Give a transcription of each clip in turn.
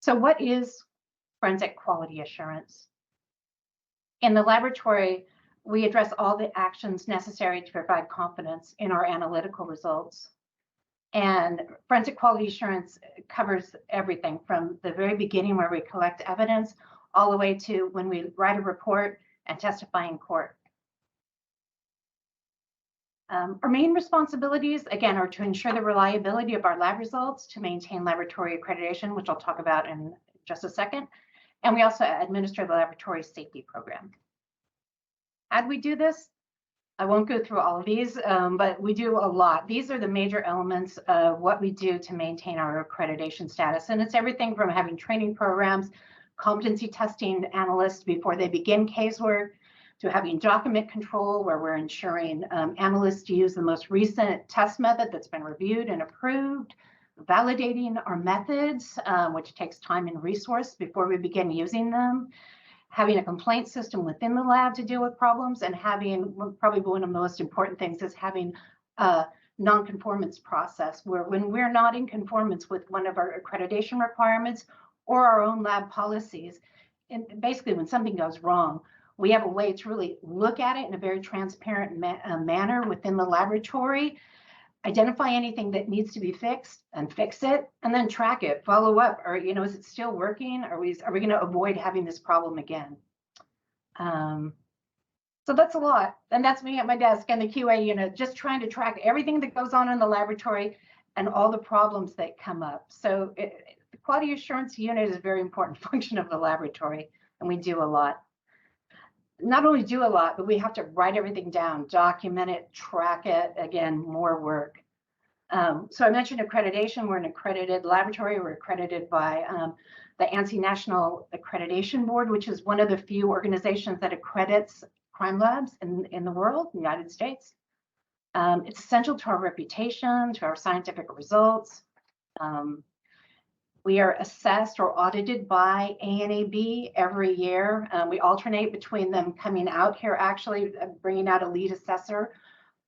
So what is forensic quality assurance? In the laboratory, we address all the actions necessary to provide confidence in our analytical results. And forensic quality assurance covers everything from the very beginning where we collect evidence all the way to when we write a report and testify in court. Our main responsibilities, again, are to ensure the reliability of our lab results, to maintain laboratory accreditation, which I'll talk about in just a second. And we also administer the laboratory safety program. How do we do this? I won't go through all of these, but we do a lot. These are the major elements of what we do to maintain our accreditation status. And it's everything from having training programs, competency testing analysts before they begin casework, to having document control, where we're ensuring analysts use the most recent test method that's been reviewed and approved, validating our methods, which takes time and resource before we begin using them, having a complaint system within the lab to deal with problems, and having, probably one of the most important things is having a non-conformance process, where when we're not in conformance with one of our accreditation requirements or our own lab policies, and basically when something goes wrong, we have a way to really look at it in a very transparent manner within the laboratory, identify anything that needs to be fixed and fix it, and then track it, follow up. Or, is it still working? Are we going to avoid having this problem again? So that's a lot. And that's me at my desk in the QA unit, just trying to track everything that goes on in the laboratory and all the problems that come up. So the quality assurance unit is a very important function of the laboratory, and we do a lot. Not only do a lot, but we have to write everything down, document it, track it. Again, more work. So I mentioned accreditation. We're an accredited laboratory. We're accredited by the ANSI National Accreditation Board, which is one of the few organizations that accredits crime labs in the world, in the United States. It's essential to our reputation, to our scientific results. We are assessed or audited by ANAB every year. We alternate between them coming out here, actually bringing out a lead assessor.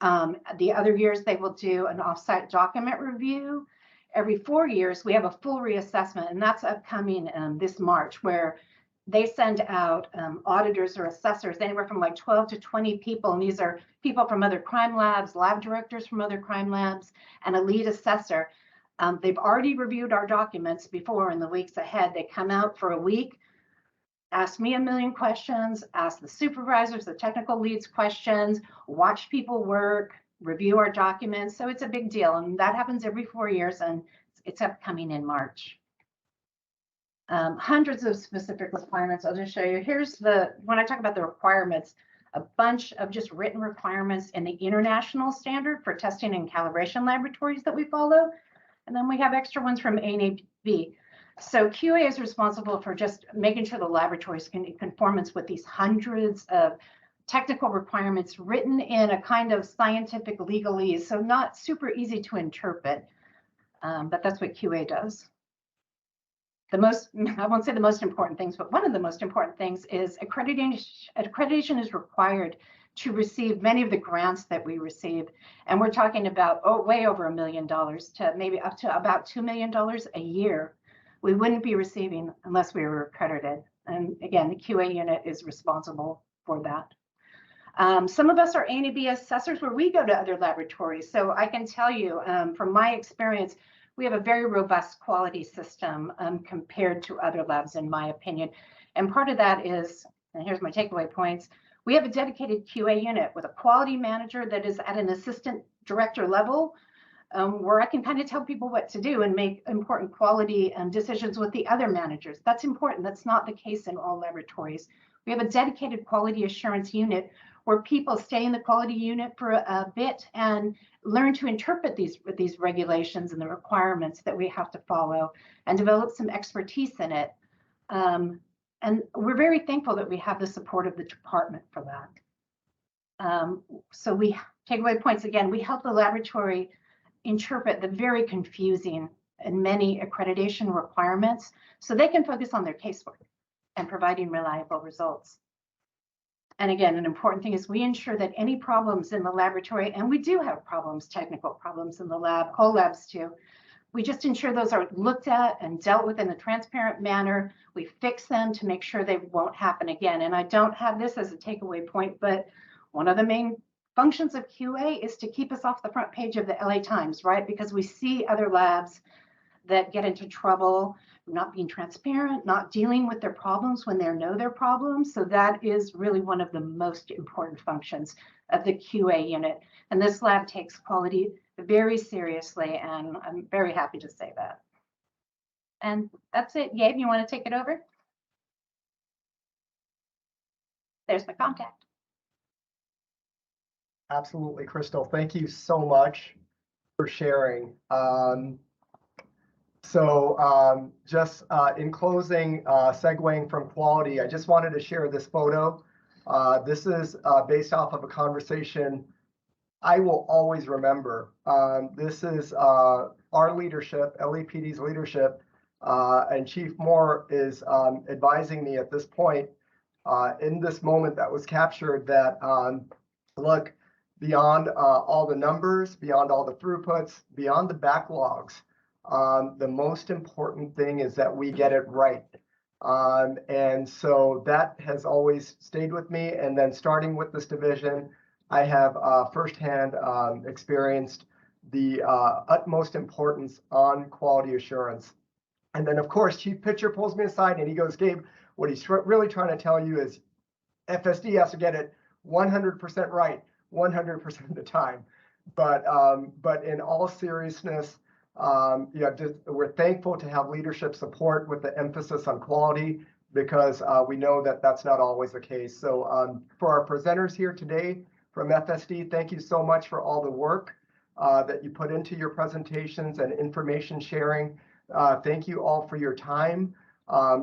The other years, they will do an offsite document review. Every 4 years, we have a full reassessment, and that's upcoming this March, where they send out auditors or assessors, anywhere from like 12 to 20 people. And these are people from other crime labs, lab directors from other crime labs, and a lead assessor. They've already reviewed our documents before. In the weeks ahead, they come out for a week, ask me a million questions, ask the supervisors, the technical leads questions, watch people work, review our documents. So it's a big deal. And that happens every 4 years, and it's upcoming in March. Hundreds of specific requirements. I'll just show you. When I talk about the requirements, a bunch of just written requirements in the international standard for testing and calibration laboratories that we follow. And then we have extra ones from ANAB. So QA is responsible for just making sure the laboratories can in conformance with these hundreds of technical requirements written in a kind of scientific legalese, so not super easy to interpret, but that's what QA does. I won't say the most important things, but one of the most important things is accreditation. Accreditation is required to receive many of the grants that we receive. And we're talking about way over $1 million to maybe up to about $2 million a year. We wouldn't be receiving unless we were accredited. And again, the QA unit is responsible for that. Some of us are ANAB assessors where we go to other laboratories. So I can tell you from my experience, we have a very robust quality system compared to other labs, in my opinion. And part of that is, and here's my takeaway points, we have a dedicated QA unit with a quality manager that is at an assistant director level, where I can kind of tell people what to do and make important quality decisions with the other managers. That's important. That's not the case in all laboratories. We have a dedicated quality assurance unit where people stay in the quality unit for a bit and learn to interpret these regulations and the requirements that we have to follow and develop some expertise in it. And we're very thankful that we have the support of the department for that. So we take away points again. We help the laboratory interpret the very confusing and many accreditation requirements so they can focus on their casework and providing reliable results. And again, an important thing is we ensure that any problems in the laboratory, and we do have problems, technical problems in the lab, all labs too, we just ensure those are looked at and dealt with in a transparent manner. We fix them to make sure they won't happen again. And I don't have this as a takeaway point, but one of the main functions of QA is to keep us off the front page of the LA Times, right? Because we see other labs that get into trouble, not being transparent, not dealing with their problems when they know their problems. So that is really one of the most important functions of the QA unit. And this lab takes quality very seriously, and I'm very happy to say that. And that's it. Gabe, you want to take it over? There's my contact. Absolutely, Crystal. Thank you so much for sharing. Just in closing, segueing from quality, I just wanted to share this photo. This is based off of a conversation I will always remember. This is our leadership, LEPD's leadership, and Chief Moore is advising me at this point in this moment that was captured that, look, beyond all the numbers, beyond all the throughputs, beyond the backlogs, the most important thing is that we get it right. And so that has always stayed with me. And then starting with this division, I have firsthand experienced the utmost importance on quality assurance. And then, of course, Chief Pitcher pulls me aside and he goes, Gabe, what he's really trying to tell you is FSD has to get it 100% right 100% of the time. But in all seriousness, we're thankful to have leadership support with the emphasis on quality, because we know that that's not always the case. So for our presenters here today from FSD, thank you so much for all the work that you put into your presentations and information sharing. Thank you all for your time.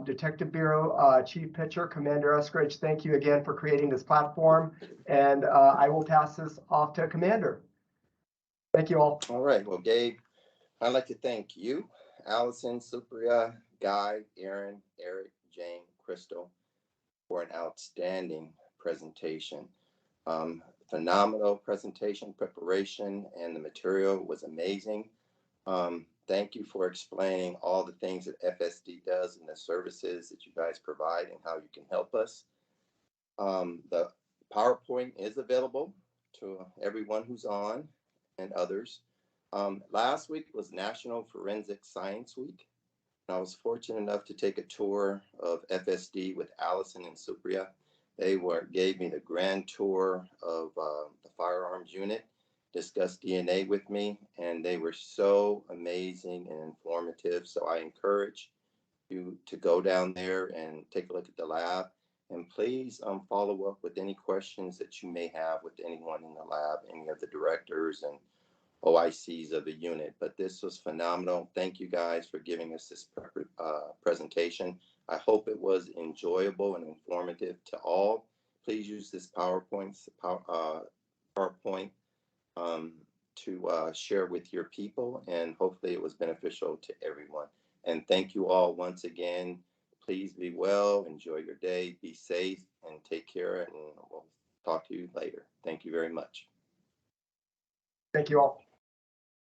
Detective Bureau Chief Pitcher, Commander Eskridge, thank you again for creating this platform. And I will pass this off to Commander. Thank you all. All right. Well, Gabe, I'd like to thank you, Allison, Supriya, Guy, Aaron, Eric, Jane, Crystal, for an outstanding presentation. Phenomenal presentation preparation, and the material was amazing. Thank you for explaining all the things that FSD does and the services that you guys provide and how you can help us. The PowerPoint is available to everyone who's on and others. Last week was National Forensic Science Week, and I was fortunate enough to take a tour of FSD with Allison and Supriya. They gave me the grand tour of the firearms unit, discussed DNA with me, and they were so amazing and informative. So I encourage you to go down there and take a look at the lab, and please follow up with any questions that you may have with anyone in the lab, any of the directors and OICs of the unit. But this was phenomenal. Thank you guys for giving us this presentation. I hope it was enjoyable and informative to all. Please use this PowerPoint to share with your people, and hopefully it was beneficial to everyone. And thank you all once again. Please be well, enjoy your day, be safe, and take care, and we'll talk to you later. Thank you very much. Thank you all.